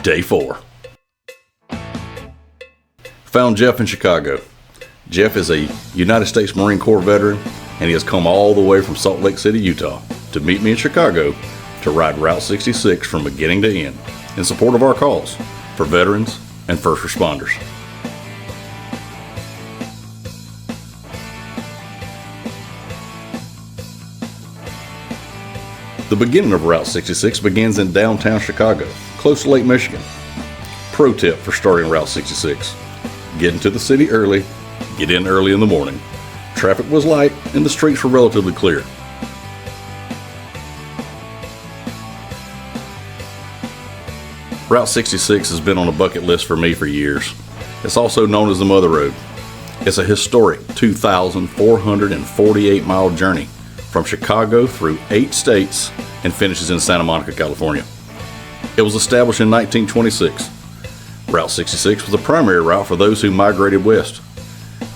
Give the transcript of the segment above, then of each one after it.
Day 4. Found Jeff in Chicago. Jeff is a United States Marine Corps veteran, and he has come all the way from Salt Lake City, Utah, to meet me in Chicago to ride Route 66 from beginning to end in support of our cause for veterans and first responders. The beginning of Route 66 begins in downtown Chicago, close to Lake Michigan. Pro tip for starting Route 66: get into the city early, get in early in the morning. Traffic was light and the streets were relatively clear. Route 66 has been on a bucket list for me for years. It's also known as the Mother Road. It's a historic 2,448-mile journey from Chicago through 8 states and finishes in Santa Monica, California. It was established in 1926. Route 66 was the primary route for those who migrated west.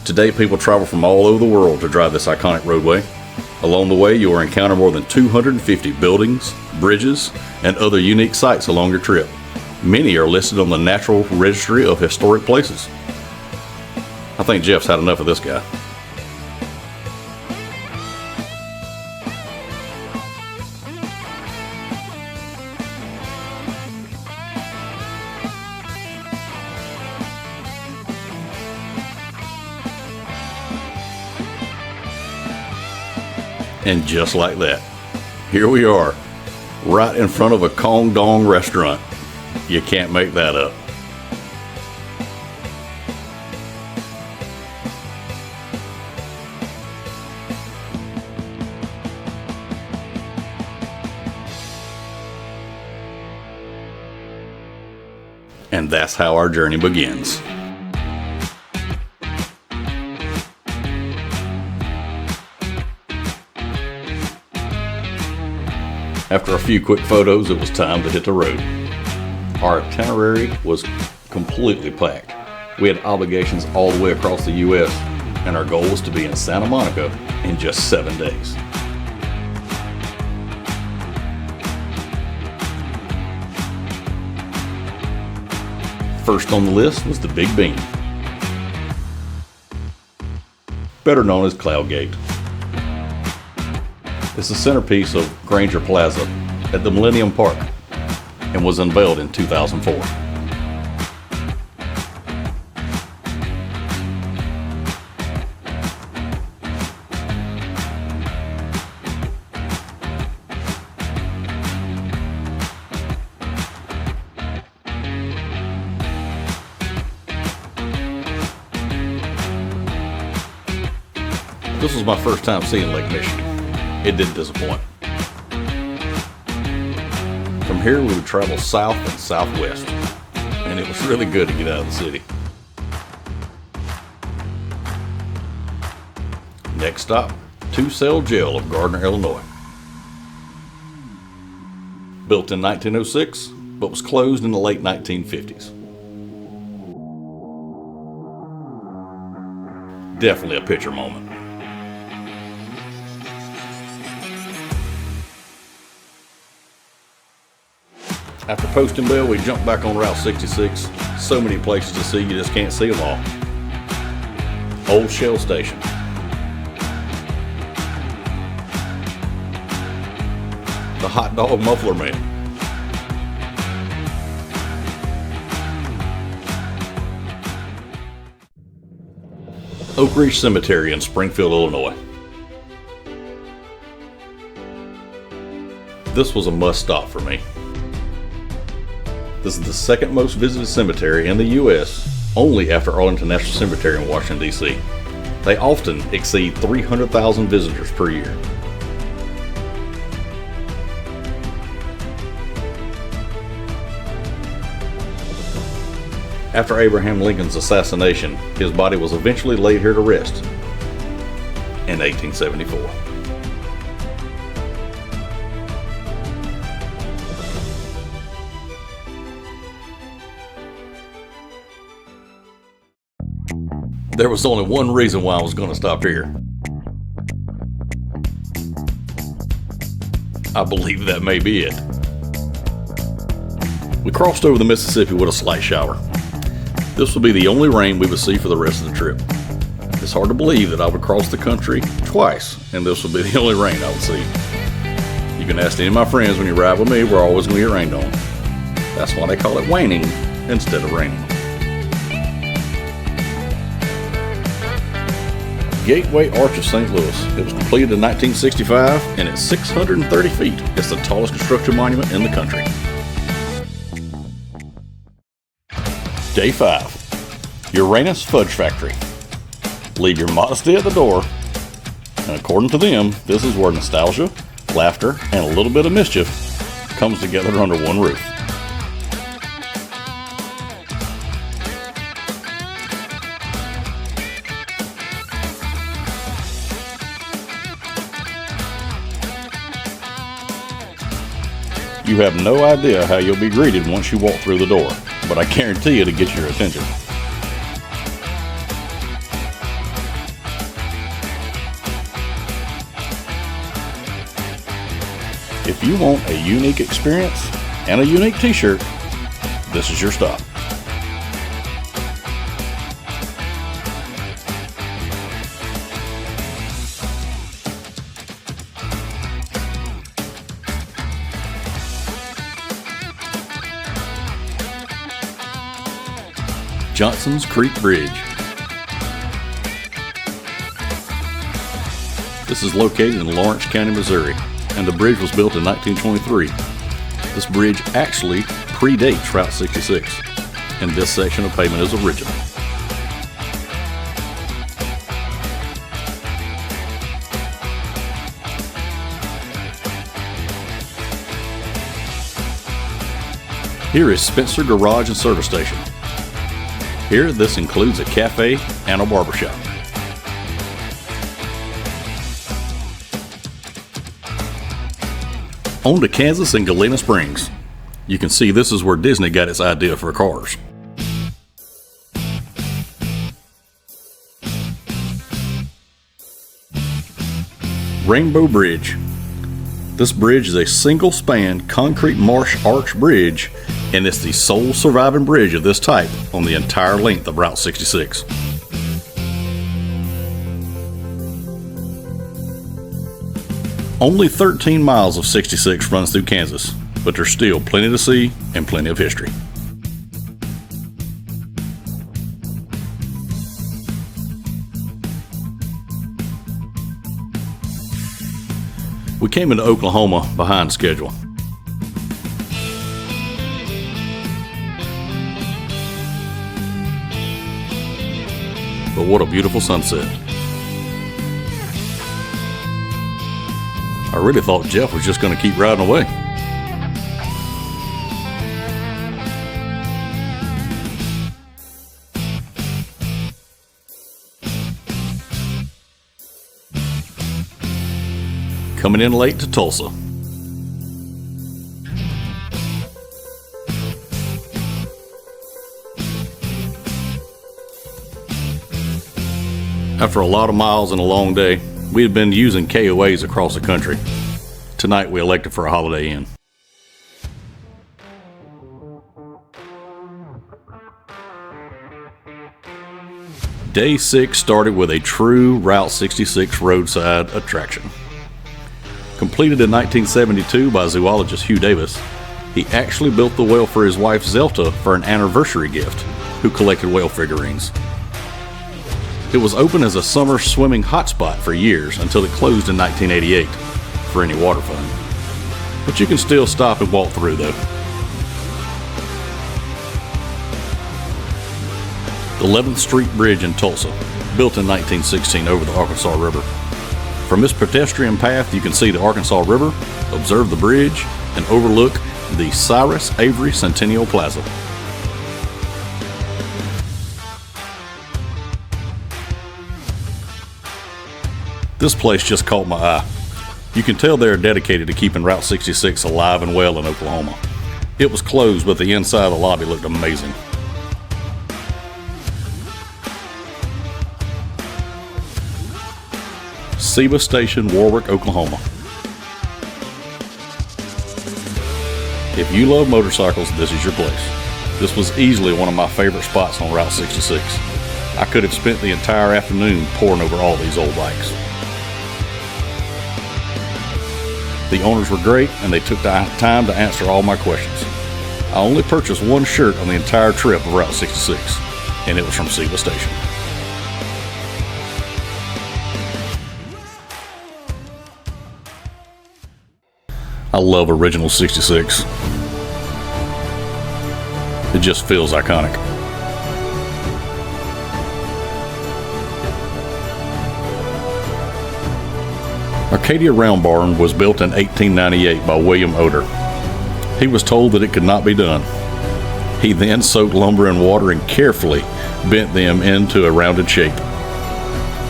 Today, people travel from all over the world to drive this iconic roadway. Along the way, you will encounter more than 250 buildings, bridges, and other unique sights along your trip. Many are listed on the National Registry of Historic Places. I think Jeff's had enough of this guy. And just like that, here we are, right in front of a Kong Dong restaurant. You can't make that up. And that's how our journey begins. After a few quick photos, it was time to hit the road. Our itinerary was completely packed. We had obligations all the way across the U.S., and our goal was to be in Santa Monica in just 7 days. First on the list was the Big Bean, better known as Cloud Gate. It's the centerpiece of Granger Plaza at the Millennium Park and was unveiled in 2004. This was my first time seeing Lake Michigan. It didn't disappoint. From here, we would travel south and southwest, and it was really good to get out of the city. Next stop, Two-Cell Jail of Gardner, Illinois. Built in 1906, but was closed in the late 1950s. Definitely a picture moment. After Post and Bell, we jumped back on Route 66. So many places to see, you just can't see them all. Old Shell Station. The Hot Dog Muffler Man. Oak Ridge Cemetery in Springfield, Illinois. This was a must stop for me. This is the second most visited cemetery in the U.S., only after Arlington National Cemetery in Washington, D.C. They often exceed 300,000 visitors per year. After Abraham Lincoln's assassination, his body was eventually laid here to rest in 1874. There was only one reason why I was going to stop here. I believe that may be it. We crossed over the Mississippi with a slight shower. This would be the only rain we would see for the rest of the trip. It's hard to believe that I would cross the country twice, and this would be the only rain I would see. You can ask any of my friends when you ride with me, we're always going to get rained on. That's why they call it waning instead of raining. Gateway Arch of St. Louis. It was completed in 1965, and it's 630 feet. It's the tallest construction monument in the country. Day 5. Uranus Fudge Factory. Leave your modesty at the door, and according to them, this is where nostalgia, laughter, and a little bit of mischief comes together under one roof. You have no idea how you'll be greeted once you walk through the door, but I guarantee it'll get your attention. If you want a unique experience and a unique t-shirt, this is your stop. Johnson's Creek Bridge. This is located in Lawrence County, Missouri, and the bridge was built in 1923. This bridge actually predates Route 66, and this section of pavement is original. Here is Spencer Garage and Service Station. Here, this includes a cafe and a barbershop. On to Kansas and Galena Springs. You can see this is where Disney got its idea for cars. Rainbow Bridge. This bridge is a single-span concrete marsh arch bridge, and it's the sole surviving bridge of this type on the entire length of Route 66. Only 13 miles of 66 runs through Kansas, but there's still plenty to see and plenty of history. We came into Oklahoma behind schedule. But what a beautiful sunset. I really thought Jeff was just going to keep riding away. Coming in late to Tulsa. After a lot of miles and a long day, we had been using KOAs across the country. Tonight we elected for a Holiday Inn. Day 6 started with a true Route 66 roadside attraction. Completed in 1972 by zoologist Hugh Davis, he actually built the whale for his wife Zelta for an anniversary gift, who collected whale figurines. It was open as a summer swimming hotspot for years until it closed in 1988 for any water fun. But you can still stop and walk through though. The 11th Street Bridge in Tulsa, built in 1916 over the Arkansas River. From this pedestrian path you can see the Arkansas River, observe the bridge, and overlook the Cyrus Avery Centennial Plaza. This place just caught my eye. You can tell they're dedicated to keeping Route 66 alive and well in Oklahoma. It was closed, but the inside of the lobby looked amazing. Seba Station, Warwick, Oklahoma. If you love motorcycles, this is your place. This was easily one of my favorite spots on Route 66. I could have spent the entire afternoon poring over all these old bikes. The owners were great, and they took the time to answer all my questions. I only purchased one shirt on the entire trip of Route 66, and it was from Seligman Station. I love original 66. It just feels iconic. Arcadia Round Barn was built in 1898 by William Oder. He was told that it could not be done. He then soaked lumber in water and carefully bent them into a rounded shape.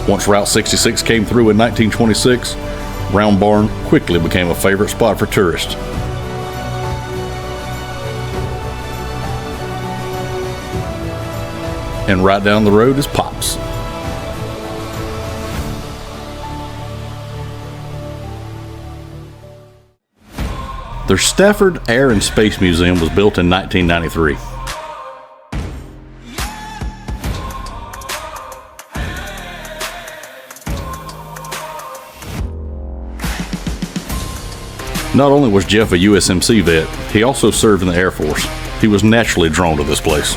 Once Route 66 came through in 1926, Round Barn quickly became a favorite spot for tourists. And right down the road is Pops. The Stafford Air and Space Museum was built in 1993. Not only was Jeff a USMC vet, he also served in the Air Force. He was naturally drawn to this place.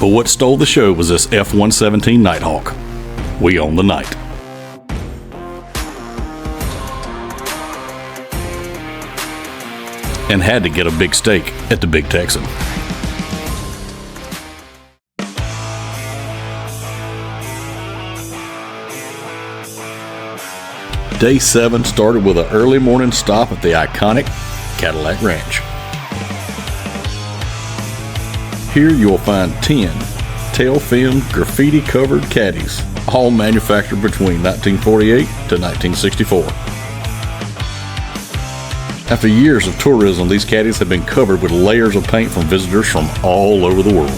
But what stole the show was this F-117 Nighthawk. We own the night. And had to get a big steak at the Big Texan. Day 7 started with an early morning stop at the iconic Cadillac Ranch. Here you'll find 10 tail-fin graffiti-covered caddies, all manufactured between 1948 to 1964. After years of tourism, these caddies have been covered with layers of paint from visitors from all over the world.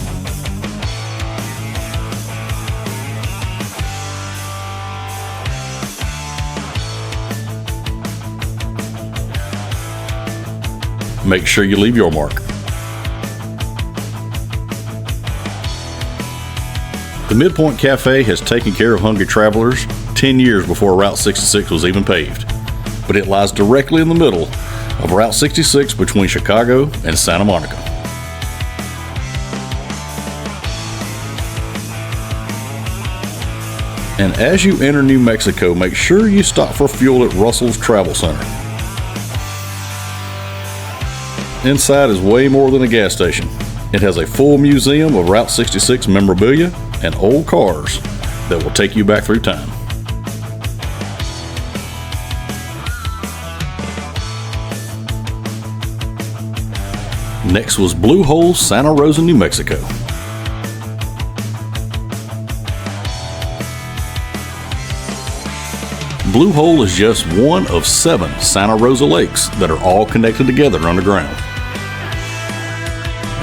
Make sure you leave your mark. The Midpoint Cafe has taken care of hungry travelers 10 years before Route 66 was even paved, but it lies directly in the middle of Route 66 between Chicago and Santa Monica. And as you enter New Mexico, make sure you stop for fuel at Russell's Travel Center. Inside is way more than a gas station. It has a full museum of Route 66 memorabilia and old cars that will take you back through time. Next was Blue Hole, Santa Rosa, New Mexico. Blue Hole is just one of 7 Santa Rosa lakes that are all connected together underground.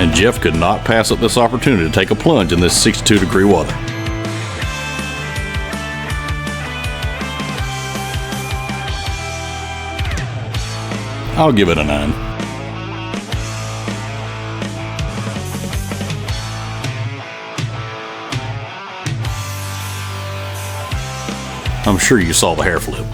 And Jeff could not pass up this opportunity to take a plunge in this 62-degree water. I'll give it a 9. I'm sure you saw the hair flip.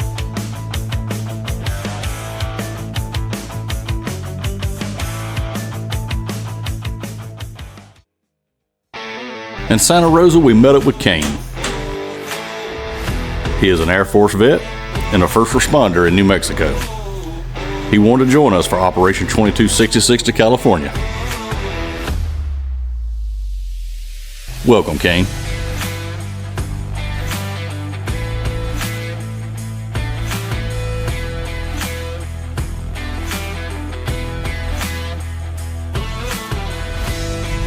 In Santa Rosa, we met up with Kane. He is an Air Force vet and a first responder in New Mexico. He wanted to join us for Operation 2266 to California. Welcome, Kane.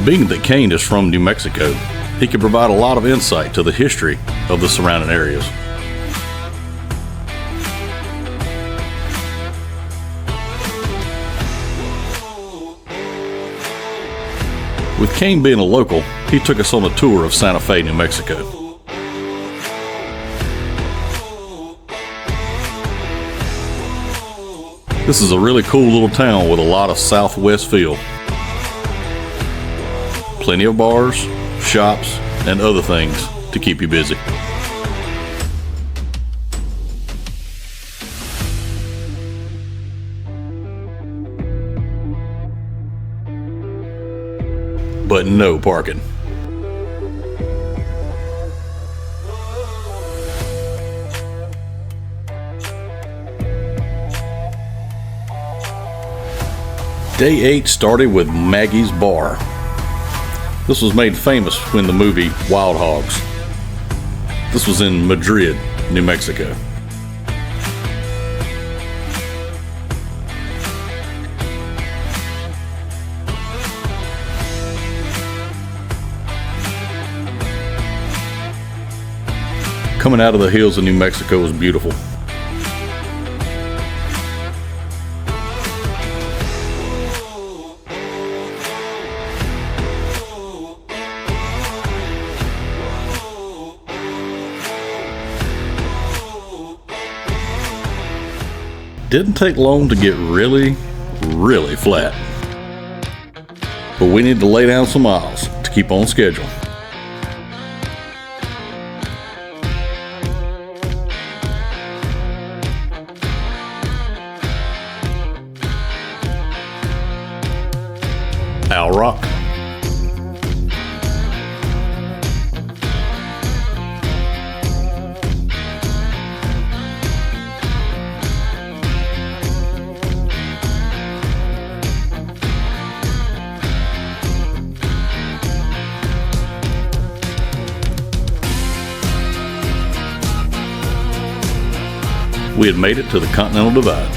Being that Kane is from New Mexico, he can provide a lot of insight to the history of the surrounding areas. With Kane being a local, he took us on a tour of Santa Fe, New Mexico. This is a really cool little town with a lot of Southwest feel. Plenty of bars, shops, and other things to keep you busy. But no parking. Day 8 started with Maggie's Bar. This was made famous in the movie Wild Hogs. This was in Madrid, New Mexico. Coming out of the hills of New Mexico was beautiful. Didn't take long to get really flat. But we need to lay down some miles to keep on schedule. Owl Rock. We had made it to the Continental Divide.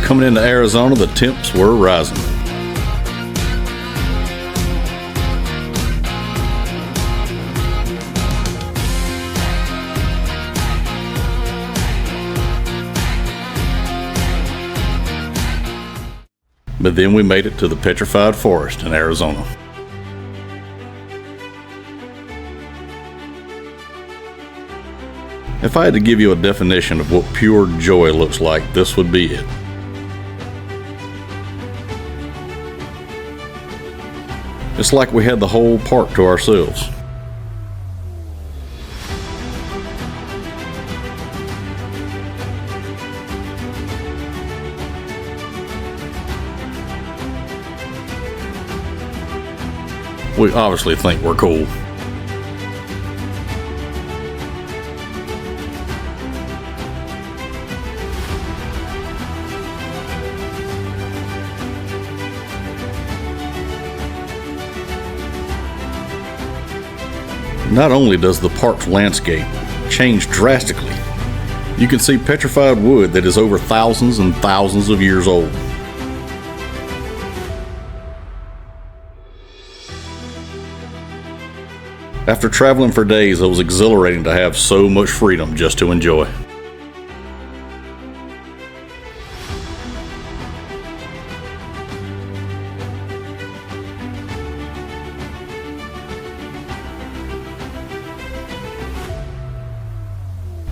Coming into Arizona, the temps were rising. But then we made it to the Petrified Forest in Arizona. If I had to give you a definition of what pure joy looks like, this would be it. It's like we had the whole park to ourselves. We obviously think we're cool. Not only does the park's landscape change drastically, you can see petrified wood that is over thousands and thousands of years old. After traveling for days, it was exhilarating to have so much freedom just to enjoy.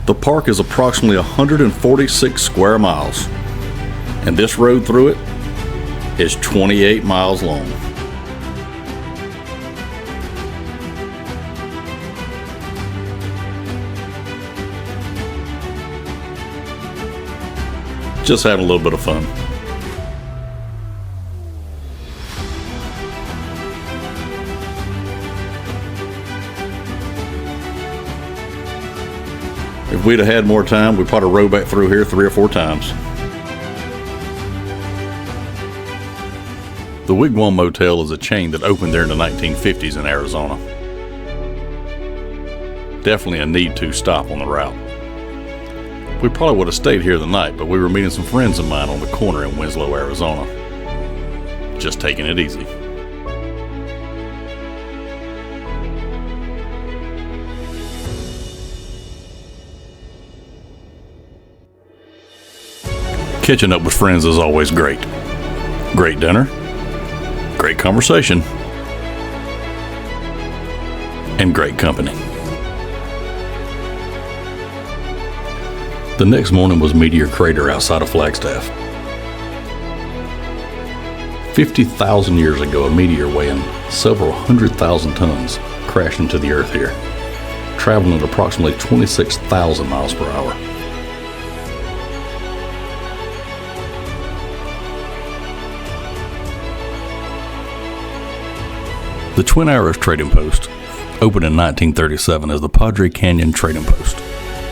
The park is approximately 146 square miles, and this road through it is 28 miles long. Just having a little bit of fun. If we'd have had more time, we'd probably rode back through here 3 or 4 times. The Wigwam Motel is a chain that opened there in the 1950s in Arizona. Definitely a need-to stop on the route. We probably would have stayed here the night, but we were meeting some friends of mine on the corner in Winslow, Arizona. Just taking it easy. Catching up with friends is always great. Great dinner, great conversation, and great company. The next morning was Meteor Crater outside of Flagstaff. 50,000 years ago, a meteor weighing several 100,000 tons crashed into the Earth here, traveling at approximately 26,000 miles per hour. The Twin Arrows Trading Post opened in 1937 as the Padre Canyon Trading Post.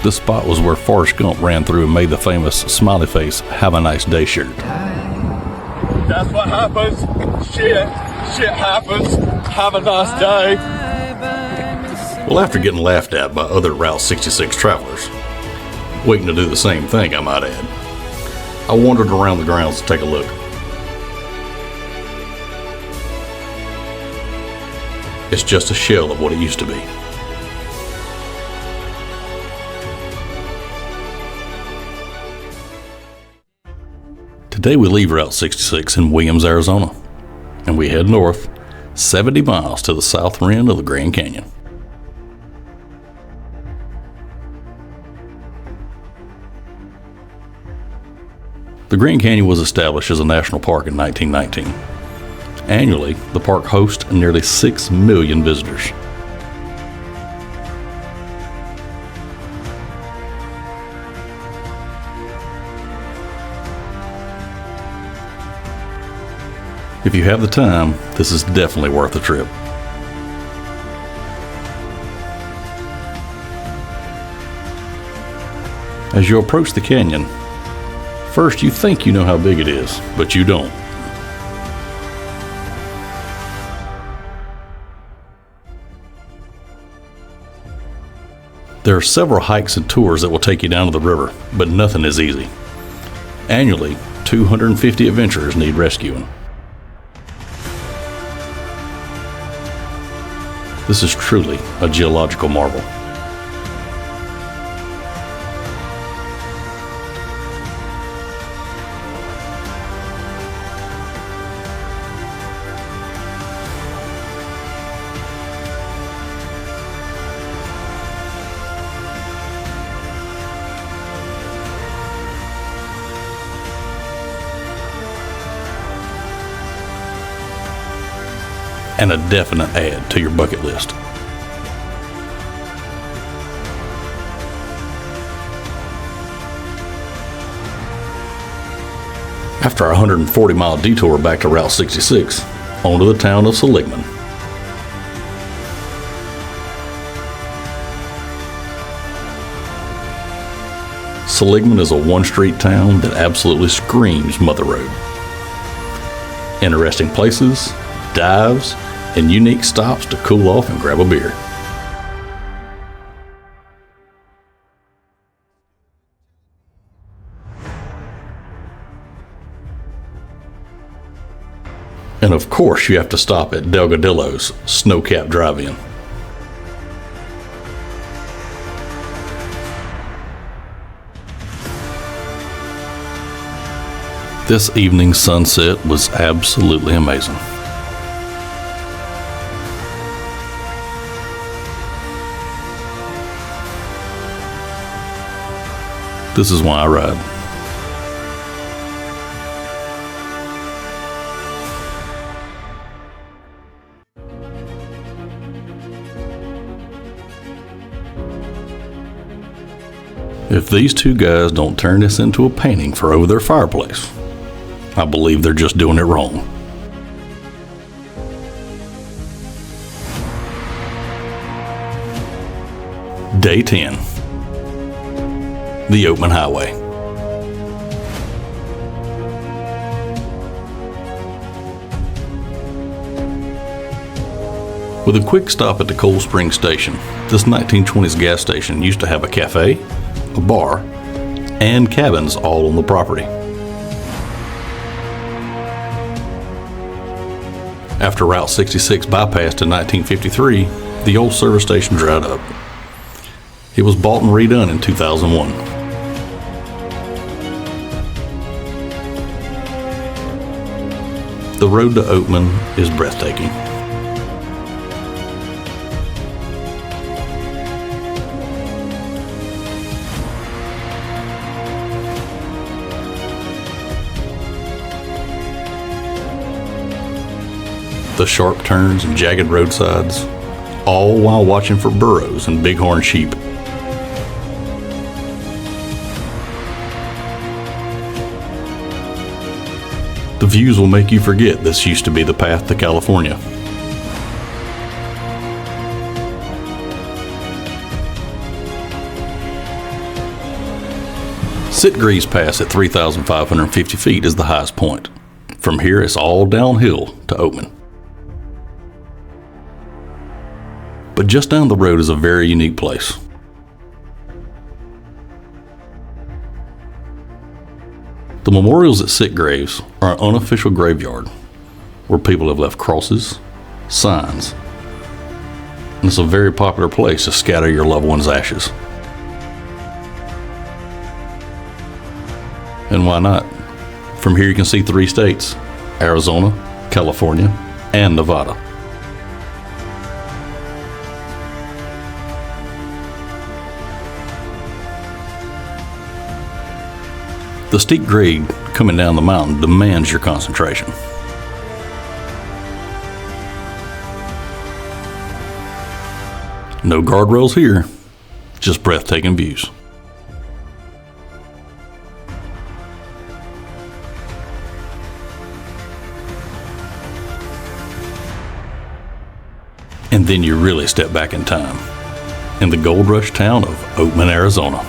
This spot was where Forrest Gump ran through and made the famous smiley face "Have a nice day" shirt. That's what happens. Shit happens. Have a nice day. Well, after getting laughed at by other Route 66 travelers, waiting to do the same thing, I might add, I wandered around the grounds to take a look. It's just a shell of what it used to be. Today we leave Route 66 in Williams, Arizona, and we head north 70 miles to the south rim of the Grand Canyon. The Grand Canyon was established as a national park in 1919. Annually, the park hosts nearly 6 million visitors. If you have the time, this is definitely worth the trip. As you approach the canyon, first you think you know how big it is, but you don't. There are several hikes and tours that will take you down to the river, but nothing is easy. Annually, 250 adventurers need rescuing. This is truly a geological marvel. And a definite add to your bucket list. After our 140-mile detour back to Route 66, on to the town of Seligman. Seligman is a one-street town that absolutely screams Mother Road. Interesting places, dives, and unique stops to cool off and grab a beer. And of course you have to stop at Delgadillo's Snowcap Drive-In. This evening's sunset was absolutely amazing. This is why I ride. If these two guys don't turn this into a painting for over their fireplace, I believe they're just doing it wrong. Day 10. The Oatman Highway. With a quick stop at the Cold Spring Station, this 1920s gas station used to have a cafe, a bar, and cabins all on the property. After Route 66 bypassed in 1953, the old service station dried up. It was bought and redone in 2001. The road to Oatman is breathtaking. the sharp turns and jagged roadsides, all while watching for burros and bighorn sheep. The views will make you forget this used to be the path to California. Sitgreaves Pass at 3,550 feet is the highest point. From here, it's all downhill to Oatman. But just down the road is a very unique place. The memorials at Sitgreaves are an unofficial graveyard where people have left crosses, signs, and it's a very popular place to scatter your loved one's ashes. And why not? From here you can see 3 states: Arizona, California, and Nevada. The steep grade coming down the mountain demands your concentration. No guardrails here, just breathtaking views. And then you really step back in time, in the gold rush town of Oatman, Arizona.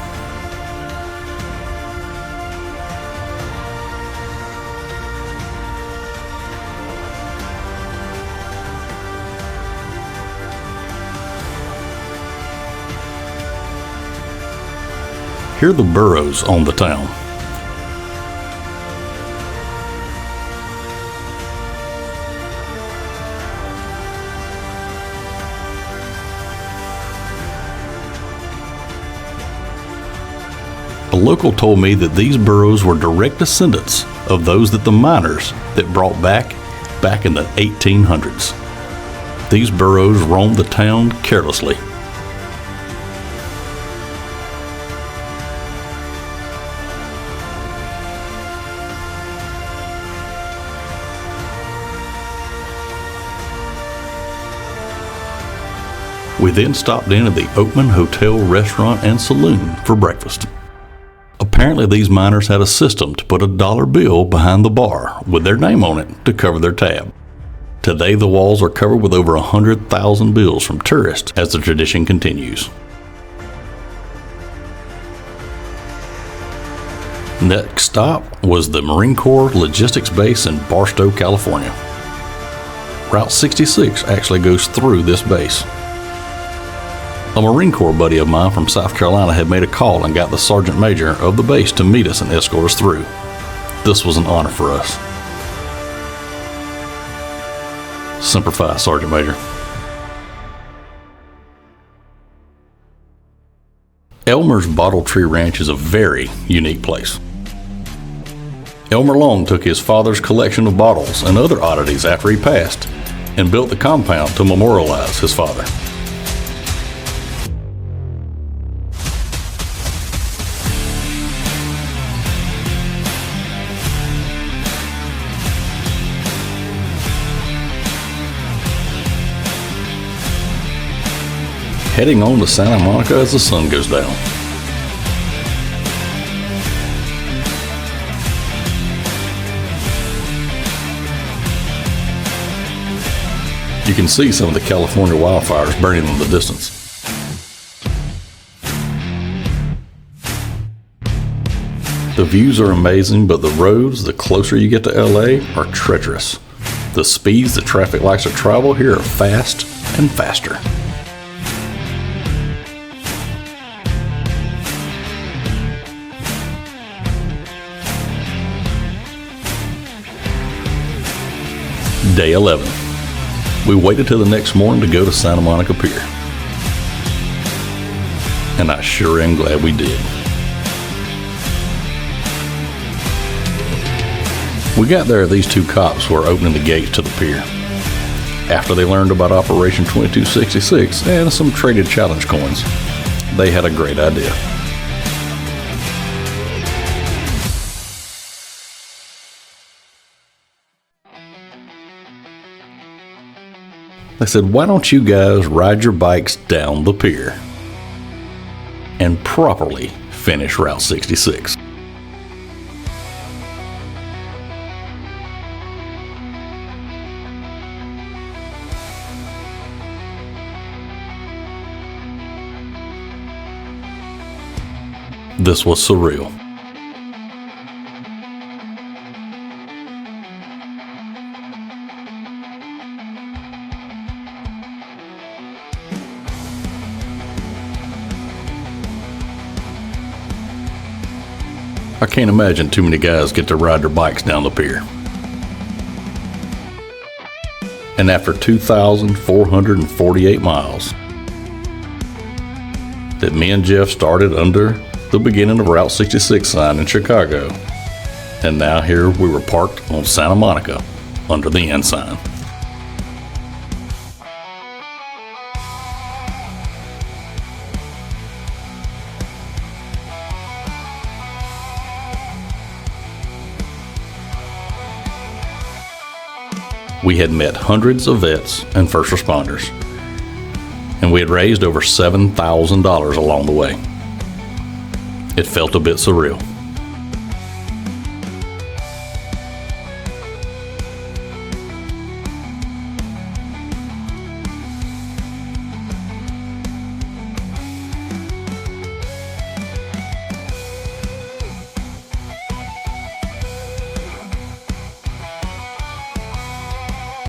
Here the burros own the town. A local told me that these burros were direct descendants of those that the miners that brought back in the 1800s. These burros roamed the town carelessly. We then stopped in at the Oatman Hotel, Restaurant, and Saloon for breakfast. Apparently these miners had a system to put a dollar bill behind the bar with their name on it to cover their tab. Today the walls are covered with over 100,000 bills from tourists as the tradition continues. Next stop was the Marine Corps Logistics Base in Barstow, California. Route 66 actually goes through this base. A Marine Corps buddy of mine from South Carolina had made a call and got the Sergeant Major of the base to meet us and escort us through. This was an honor for us. Semper Fi, Sergeant Major. Elmer's Bottle Tree Ranch is a very unique place. Elmer Long took his father's collection of bottles and other oddities after he passed and built the compound to memorialize his father. Heading on to Santa Monica as the sun goes down. You can see some of the California wildfires burning in the distance. The views are amazing, but the roads, the closer you get to LA, are treacherous. The speeds the traffic likes to travel here are fast and faster. Day 11. We waited till the next morning to go to Santa Monica Pier. And I sure am glad we did. We got there, these 2 cops were opening the gates to the pier. After they learned about Operation 2266 and some traded challenge coins, they had a great idea. They said, why don't you guys ride your bikes down the pier and properly finish Route 66? This was surreal. I can't imagine too many guys get to ride their bikes down the pier. And after 2,448 miles that me and Jeff started under the beginning of Route 66 sign in Chicago, and now here we were parked on Santa Monica under the end sign. We had met hundreds of vets and first responders, and we had raised over $7,000 along the way. It felt a bit surreal.